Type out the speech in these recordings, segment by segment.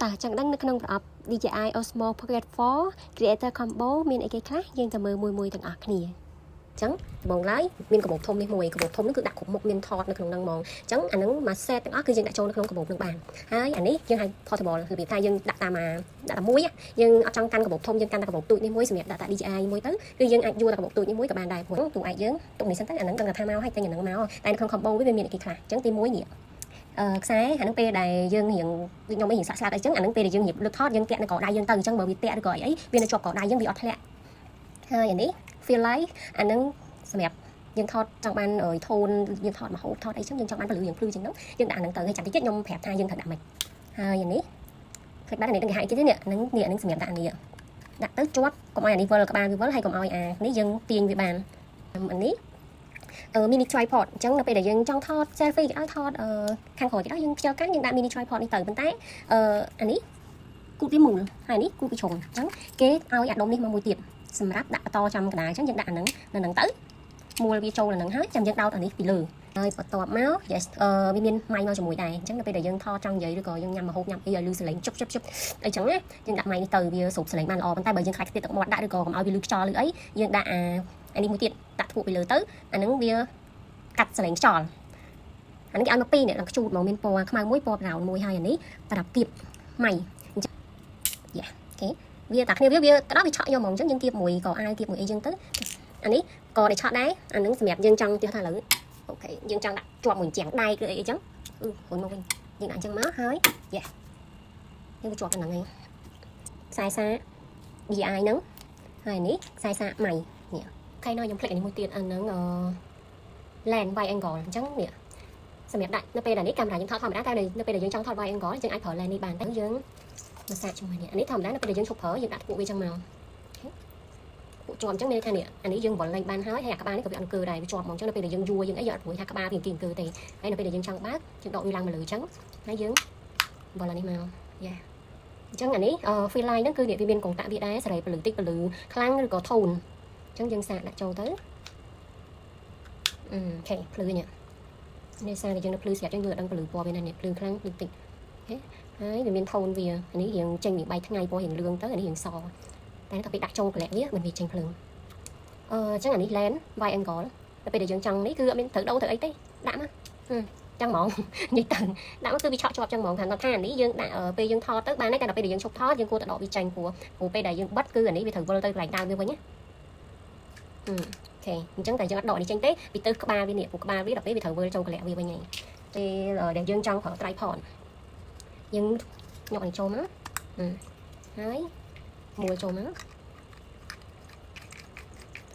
តាចឹងដឹងនៅក្នុងប្រអប់ DJI Osmo Pocket 4 Creator Combo មានអីគេខ្លះយើងទៅមើលមួយទាំងអស់គ្នាចឹងបងឡើយមានកាបូបធំនេះមួយកាបូបធំនេះគឺដាក់គ្រប់មុខមានថតនៅក្នុងហ្នឹងហ្មងចឹងអាហ្នឹងមួយ set ទាំងអស់គឺយើងដាក់ចូលនៅក្នុងកាបូបហ្នឹងបានហើយអានេះយើងឲ្យ portable របៀបថាយើងដាក់តាមមួយយើងអត់ចង់កាន់កាបូបធំយើងកាន់តែកាបូបទូចនេះមួយសម្រាប់ដាក់តា DJI មួយទៅគឺយើងអាចយួរតែកាបូបទូចនេះមួយក៏បានដែរព្រោះទូអាចយើងទុកនេះសិនទៅអាហ្នឹងដឹងថាមកហើយតែអាហ្នឹងមកតែនៅក្នុង combo វាមានអីគេខ្លះចឹងទី1នេះខ្សែអាហ្នឹងពេលដែលយើងរៀងខ្ញុំឯងសាក់ស្លាប់អីចឹងអាហ្នឹងពេលដែលយើងរៀបលើកថតយើងតាក់នៅកដៃយើងទៅអញ្ចឹងបើវាតាក់ឬក៏អីវានៅជាប់កដៃយើងវាអត់ធ្លាក់ហើយអានេះ feel like អាហ្នឹងសម្រាប់យើងថតចង់បានធូនយើងថតម្ហូបថតអីចឹងយើងចង់បានពលឺយើងភ្លឺចឹងយើងដាក់អាហ្នឹងទៅហើយចាំតិចទៀតខ្ញុំប្រាប់ថាយើងត្រូវដាក់មិនហើយអានេះឃើញបានអានេះគេហៅគេទេនេះហ្នឹងសម្រាប់ដាក់នេះដាក់ទៅជាប់កុំឲ្យអានេះវិលក្បាលវាវិលហើយកុំឲ្យអានេះយើងទាញវាបានអានេះmini tripod អញ្ចឹងនៅពេលដែលយើងចង់ថត selfie ឲ្យថតខាងក្រោយទៀតយើងខ្ជិលកាន់យើងដាក់ mini tripod នេះទៅប៉ុន្តែអានេះគូតវាមូលហើយនេះគូតវាជ្រុងអញ្ចឹងគេឲ្យអាដុំនេះមកមួយទៀតសម្រាប់ដាក់បន្តចំកណ្ដាលអញ្ចឹងយើងដាក់អាហ្នឹងនៅហ្នឹងទៅមូលវាចូលនៅហ្នឹងហើយចាំយើងដោតអានេះពីលើហើយបន្ទាប់មក yes វាមានម៉ៃមកជាមួយដែរអញ្ចឹងនៅពេលដែលយើងថតចង់និយាយឬក៏យើងញ៉ាំម្ហូបញ៉ាំអីឲ្យលឺសលេងជប់អីចឹងណាយើងដាក់ម៉ៃនេះទៅវាស្រូបសលេងបានល្អប៉ុន្តែបើយើងខ្លាចខ្ទាតទឹកមាត់ដាក់ឬក៏កុំឲ្យវាលឺខ្យល់ឬអីយើងដាក់អានេះមួយទៀតដាក់ធួពីលើទៅអាហ្នឹងវាកាត់សលេងខ្យល់អានេះគេឲ្យមកពីរនេះដល់ខ្ជូតមកមានពណ៌ខ្មៅមួយពណ៌ប្រោនមួយហើយអានេះប្រដាប់គៀបម៉ៃអញ្ចឹងយ៉ាអូខេវាតែគ្នាវាក្តោបវាឆក់យកហ្មងអញ្ចឹងយើងគៀបមួយក៏អាយគៀបមួយអីចឹងទៅអានេះក៏đểឆក់ដែរអានឹងសម្រាប់យើងចង់ទៀតថាឥឡូវអូខេយើងចង់ដាក់ជាប់មួយជាងដៃគឺអីចឹងរួចមកវិញយើងដាក់អញ្ចឹងមកហើយយ៉ាយើងទៅជាប់ទៅហ្នឹងឯងខ្សែសា DJI ហ្នឹងហើយនេះខ្សែសាម៉ៃនេះខៃណោះខ្ញុំភ្លេចអានេះមួយទៀតអាហ្នឹងlens wide angle អញ្ចឹងនេះសម្រាប់ដាក់នៅពេលដែលនេះកាមេរ៉ាយើងថតធម្មតាតែនៅពេលដែលយើងចង់ថត wide angle យើងអាចប្រើ lens នេះបានតែយើងមកសាកជាមួយនេះអានេះធម្មតានៅពេលដែលយើងឈប់ប្រើយើងដាក់ពួកវាចឹងមកពួកជាប់អញ្ចឹងមានថានេះអានេះយើងវល់លេងបានហើយអាក្បាលនេះក៏វាអង្គើដែរវាជាប់ហ្មងអញ្ចឹងនៅពេលដែលយើងយួរយើងអីយើងអត់ព្រួយថាក្បាលវាអង្គើទេហើយនៅពេលដែលយើងចង់បើកយើងដកវាឡើងមកលើអញ្ចឹងហើយយើងវល់អានេះមកយ៉ាអញ្ចឹងអានេះfeel line ហ្នឹងគឺវាមានកងតាក់វាដែរសេរីពលឺតិចពលឺខ្លាំងឬក៏ធូនអញ្ចឹងយើងសាកដាក់ចូលទៅអូខេភ្លឺនេះនេះសារតែយើងនៅភ្លឺស្រាប់យើងមើលដឹងពលឺពណ៌វាណានេះភ្លឺខ្លាំងភ្លឺតិចអូខេហើយវាមានធូនវាអានេះរៀងចេញពីបែកថ្ងៃពណ៌រៀងលឿងទៅអានេះរៀងសតែទៅពេលដាក់ចូលកលែកវាមិនវាចេញភ្លើងអញ្ចឹងអានេះ lens wide angle តែពេលដែលយើងចង់នេះគឺអត់មានត្រូវដូរទៅអីទេដាក់មកចឹងហ្មងនិយាយទៅដាក់មកគឺវាឆក់ជាប់ចឹងហ្មងថាអានេះយើងដាក់ពេលយើងថតទៅបានតែដល់ពេលដែលយើងឈប់ថតយើងគួរតែដកវាចេញព្រោះពេលដែលយើងបិទគឺអានេះវាត្រូវវិលទៅកន្លែងដើមវាវិញណាអូខេអញ្ចឹងតែយើងអត់ដកនេះចេញទេពីទៅក្បាលវានេះព្រោះក្បាលវាដល់ពេលវាត្រូវវិលចូលកលែកវាវិញហើយពេលដែលយើងចង់ប្រើ tripod យើងយកនេះចូលមកហើយមួយចូលមក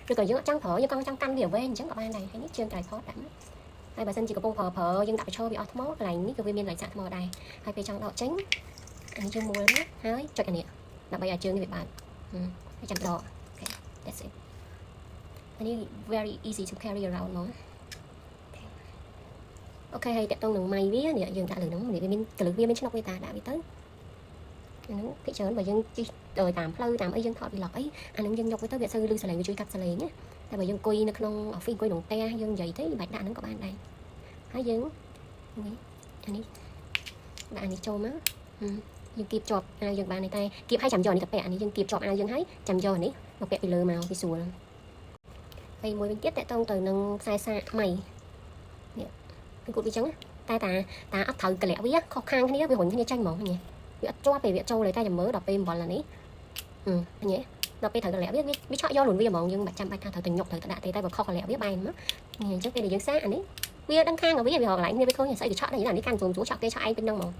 ឬក៏យើងអត់ចង់ប្រើយើងចង់កាន់វាវែងអញ្ចឹងក៏បានដែរហើយនេះជើង tripod ដាក់មកហើយបើសិនជាកំពុងប្រើយើងដាក់ប្រឈើវាអស់ថ្មកន្លែងនេះក៏វាមានកន្លែងសាក់ថ្មដែរហើយពេលចង់ដកចេញអានេះយើងមួលមកហើយចុចអានេះដើម្បីឲ្យជើងនេះវាបើកហើយចាំដក okay that's it អានេះ very easy to carry around មកអូខេហើយតើតោងនឹងម៉ៃវានេះយើងដាក់លើហ្នឹងវាមានកលឹះវាមានឆ្នុកវាតាដាក់វាទៅហ្នឹងភាគច្រើនបើយើងជិះតាមផ្លូវតាមអីយើងថតវីឡុកអីអាហ្នឹងយើងយកវាទៅវាអត់សូវលឺសលេងវាជួយកាត់សលេងណាតែបើយើងអង្គុយនៅក្នុង office អង្គុយក្នុងផ្ទះយើងនិយាយទៅបាច់ដាក់ហ្នឹងក៏បានដែរហើយយើងនេះអានេះដាក់អានេះចូលមកយើងគៀបជាប់អាវយើងបានតែគៀបឲ្យចាំយកនេះទៅពាក់អានេះយើងគៀបជាប់អាវយើងហើយចាំយកអានេះមកពាក់ពីលើមកវាស្រួលហើយមួយវិញទៀតតើតោងទៅនឹងខ្សែសាកម៉ៃនេះគឺគាត់វាចឹងតែតាអត់ត្រូវកលាក់វាខុសខាងគ្នាវារុញគ្នាចាញ់ហ្មងញ៉េវាអត់ជាប់ពេលវាចូលទេតែចាំមើលដល់ពេលអំបិលអានេះញ៉េដល់ពេលត្រូវកលាក់វាឆក់យកលួនវាហ្មងយើងមិនចាំបាច់ថាត្រូវទៅញុកត្រូវទៅដាក់ទេតែបើខុសកលាក់វាបែរមកញ៉េអញ្ចឹងពេលដែលយើងសាកអានេះវាដឹងខាងរបស់វារកកន្លែងគ្នាវាឃើញស្អីវាឆក់ដែរនេះកាន់ស្រួលឆក់គេឆក់ឯងពេញហ្នឹងហ្មង